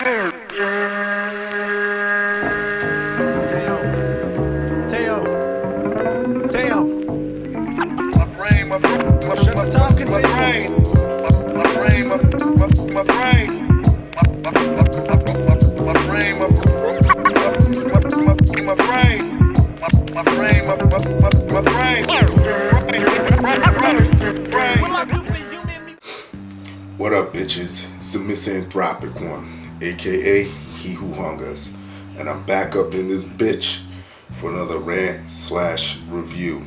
What up, bitches? It's the MisanthropikOne, aka He Who Hungers, and I'm back up in this bitch for another rant/review.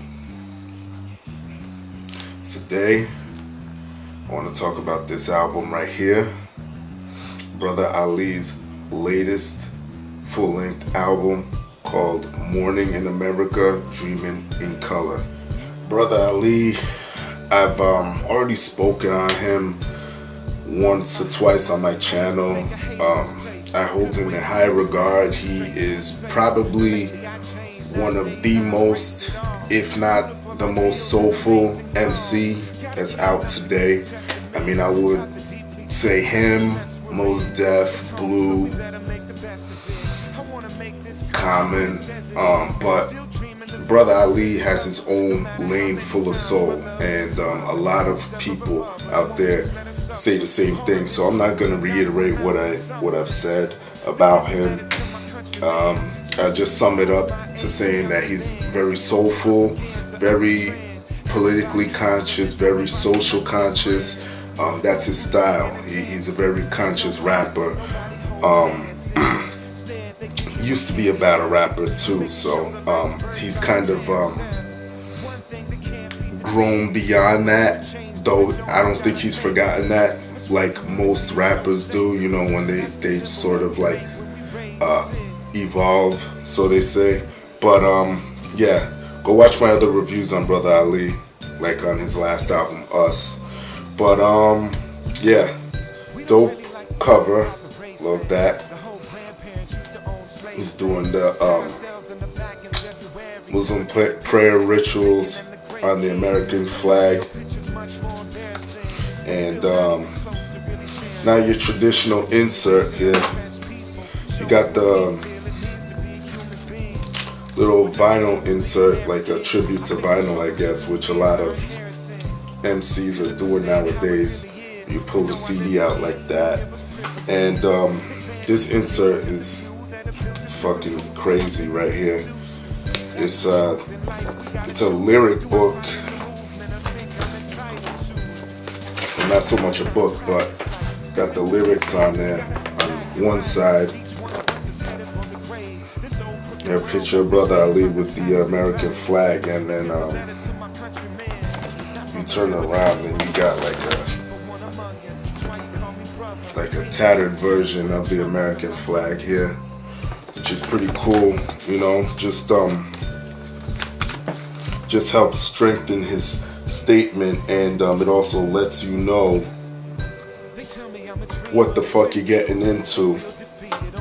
Today, I want to talk about this album right here, Brother Ali's latest full-length album called Mourning in America, Dreaming in Color. Brother Ali, I've already spoken on him once or twice on my channel. I hold him in high regard. He is probably one of the most, if not the most soulful MC that's out today. I mean, I would say him, Mos Def, Blue, Common, but Brother Ali has his own lane full of soul, and a lot of people out there say the same thing. So I'm not going to reiterate what I've said about him. I'll just sum it up to saying that he's very soulful, very politically conscious, very social conscious. That's his style. He's a very conscious rapper. Used to be a battle rapper too, so he's kind of grown beyond that, though I don't think he's forgotten that like most rappers do, you know, when they sort of like evolve, so they say. But yeah, go watch my other reviews on Brother Ali, like on his last album, Us. But yeah, dope cover, love that. He's doing the Muslim prayer rituals on the American flag, and now your traditional insert here. You got the little vinyl insert, like a tribute to vinyl, I guess, which a lot of MCs are doing nowadays. You pull the CD out like that, and this insert is fucking crazy right here. It's a lyric book, well, not so much a book, but got the lyrics on there on one side. A picture of Brother Ali with the American flag, and then you turn it around and you got like a tattered version of the American flag here, which is pretty cool, you know. Just helps strengthen his statement, and it also lets you know what the fuck you're getting into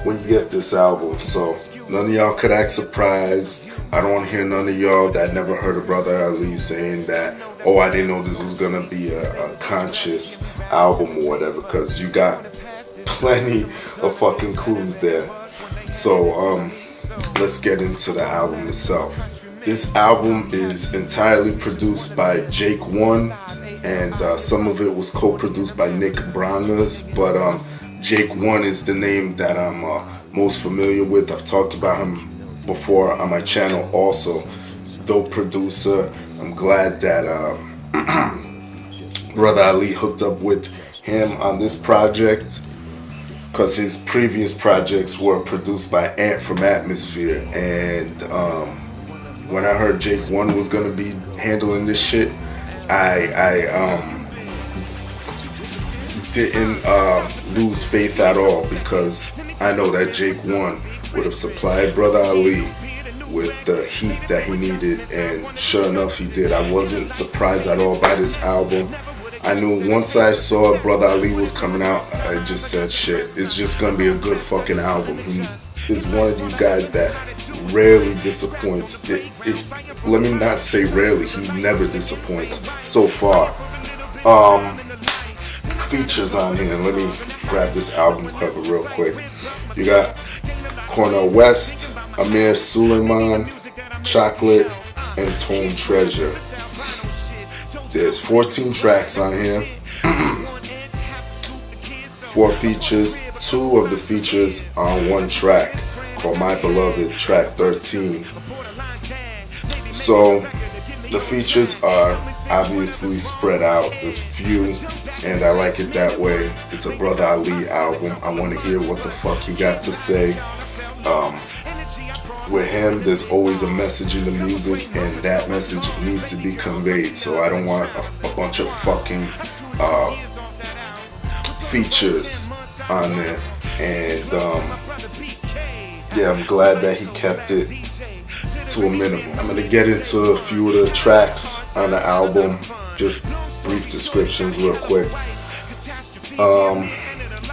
when you get this album. So none of y'all could act surprised. I don't want to hear none of y'all that never heard of Brother Ali saying that, oh, I didn't know this was gonna be a conscious album or whatever, because you got plenty of fucking clues there. So let's get into the album itself. This album is entirely produced by Jake One, and some of it was co-produced by Nick Brangers, but Jake One is the name that I'm most familiar with. I've talked about him before on my channel also. Dope producer. I'm glad that Brother Ali hooked up with him on this project, because his previous projects were produced by Ant from Atmosphere, and when I heard Jake One was gonna be handling this shit, I didn't lose faith at all, because I know that Jake One would have supplied Brother Ali with the heat that he needed, and sure enough he did. I wasn't surprised at all by this album. I knew once I saw Brother Ali was coming out, I just said, shit, it's just gonna be a good fucking album. He is one of these guys that rarely disappoints. Let me not say rarely, he never disappoints so far. features on here. Let me grab this album cover real quick. You got Cornel West, Amir Suleiman, Chocolate, and Tone Treasure. There's 14 tracks on here. 4 features. 2 of the features on one track called My Beloved, track 13. So the features are obviously spread out. There's few, and I like it that way. It's a Brother Ali album. I want to hear what the fuck he got to say. With him, there's always a message in the music, and that message needs to be conveyed. So I don't want a bunch of fucking features on there. And yeah, I'm glad that he kept it to a minimum. I'm gonna get into a few of the tracks on the album, just brief descriptions real quick.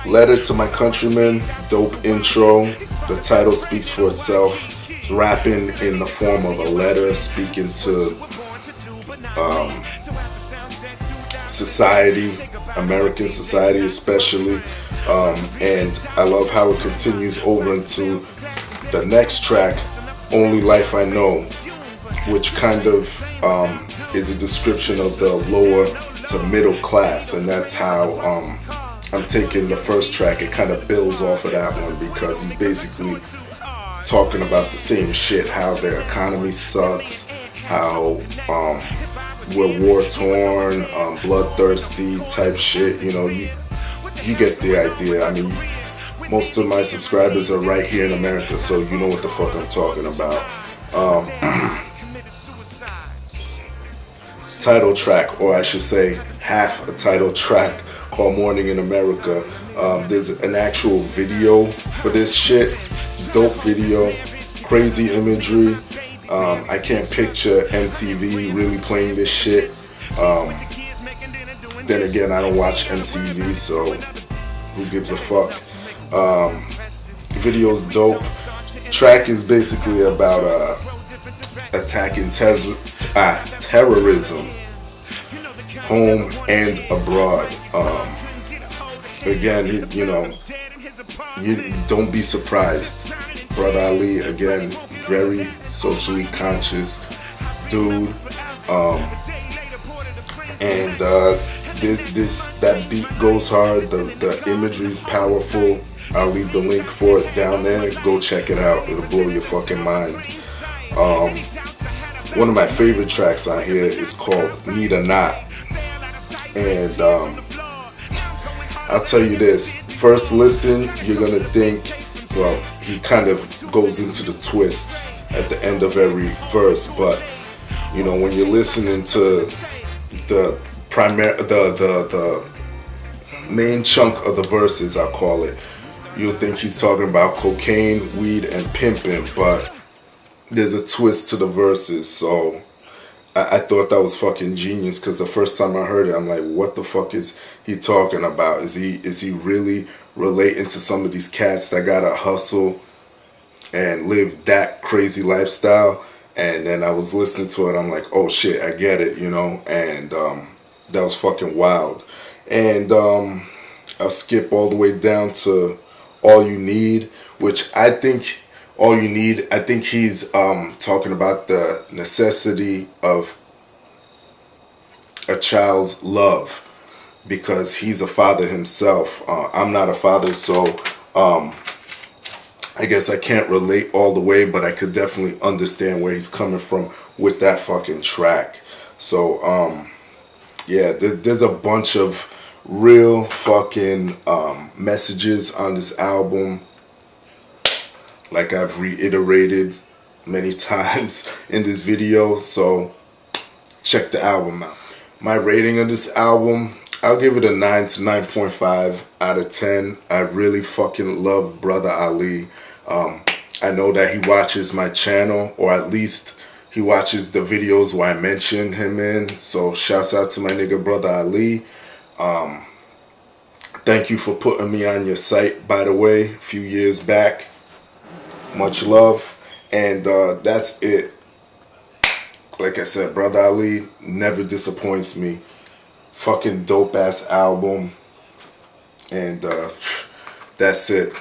Letter to My Countrymen, dope intro. The title speaks for itself. It's rapping in the form of a letter, speaking to society, American society especially. And I love how it continues over into the next track, Only Life I Know, which kind of is a description of the lower to middle class, and that's how I'm taking the first track. It kind of builds off of that one because he's basically talking about the same shit, how the economy sucks, how we're war-torn, bloodthirsty type shit. You know, you get the idea. I mean, most of my subscribers are right here in America, so you know what the fuck I'm talking about. Title track, or I should say half a title track, called Mourning in America. There's an actual video for this shit. Dope video, crazy imagery. I can't picture MTV really playing this shit. Then again, I don't watch MTV, so who gives a fuck? Video's dope. Track is basically about attacking terrorism, home and abroad. Again, you know, you don't be surprised. Brother Ali, again, very socially conscious dude. And that beat goes hard. The imagery is powerful. I'll leave the link for it down there. Go check it out. It'll blow your fucking mind. One of my favorite tracks on here is called Need a Knot. And I'll tell you this. First listen, you're gonna think, well, he kind of goes into the twists at the end of every verse, but you know, when you're listening to the main chunk of the verses, I'll call it, you'll think he's talking about cocaine, weed, and pimping, but there's a twist to the verses. So I thought that was fucking genius, because the first time I heard it, I'm like, what the fuck is he talking about? Is he really relating to some of these cats that gotta hustle and live that crazy lifestyle? And then I was listening to it, I'm like, oh shit, I get it, you know? And that was fucking wild. And I'll skip all the way down to All You Need, which I think he's talking about the necessity of a child's love, because he's a father himself. I'm not a father, so I guess I can't relate all the way, but I could definitely understand where he's coming from with that fucking track. So yeah, there's a bunch of real fucking messages on this album, like I've reiterated many times in this video. So check the album out. My rating of this album, I'll give it a 9 to 9.5 out of 10. I really fucking love Brother Ali. I know that he watches my channel, or at least he watches the videos where I mention him in. So shouts out to my nigga Brother Ali. Thank you for putting me on your site, by the way, a few years back. Much love. And that's it. Like I said, Brother Ali never disappoints me. Fucking dope ass album. And that's it.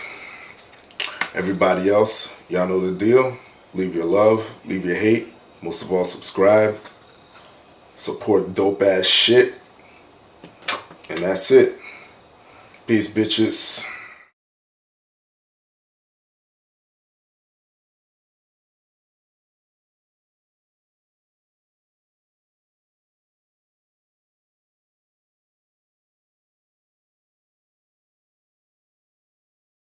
Everybody else, y'all know the deal. Leave your love, leave your hate. Most of all, subscribe. Support dope ass shit. And that's it. Peace, bitches.